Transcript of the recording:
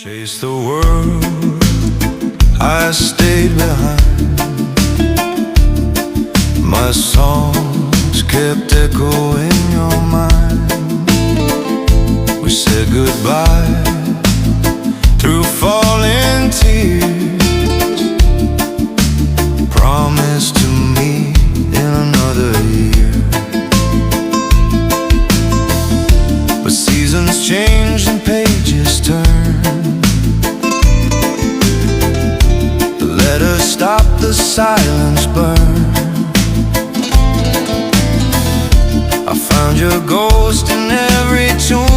Chased the world, I stayed behind. My songs kept echoing your mind. We said goodbye through falling tears. Promised to meet in another year. But seasons change and pages turn. Let us stop the silence burn. I found your ghost in every tune.